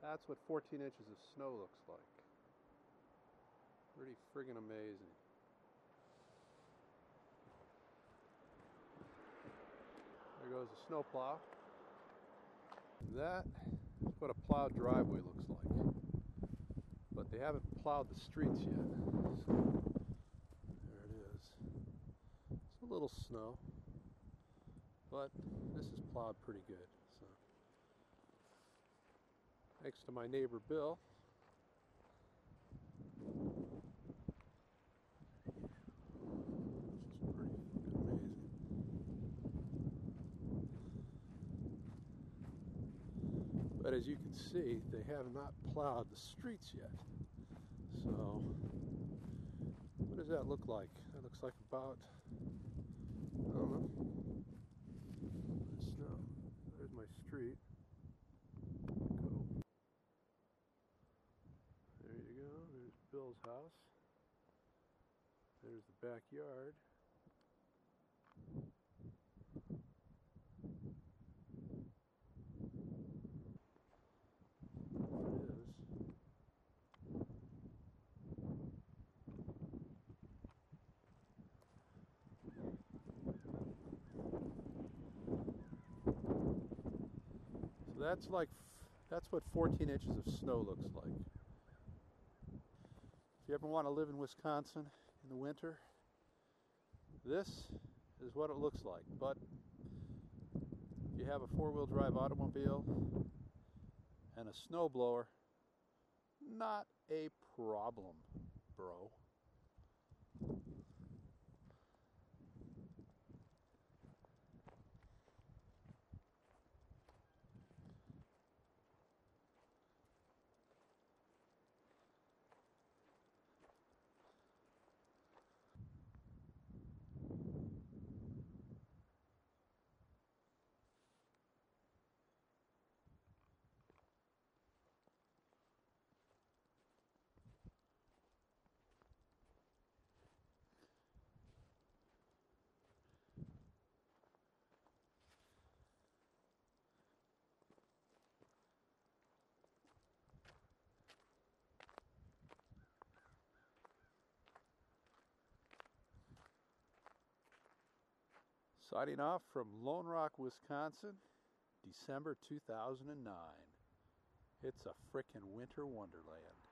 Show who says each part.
Speaker 1: That's what 14 inches of snow looks like. Pretty friggin' amazing. There goes the snow plow. That is what a plowed driveway looks like. But they haven't plowed the streets yet. So there it is. It's a little snow, but this is plowed pretty good. So thanks to my neighbor Bill. Which is pretty amazing. But as you can see, they have not plowed the streets yet. So what does that look like? That looks like about, I don't know, there's snow. There's my street. Go. There you go. There's Bill's house. There's the backyard. There it is. So that's what 14 inches of snow looks like. If you ever want to live in Wisconsin in the winter, this is what it looks like. But if you have a four-wheel drive automobile and a snowblower, not a problem, bro. Signing off from Lone Rock, Wisconsin, December 2009. It's a frickin' winter wonderland.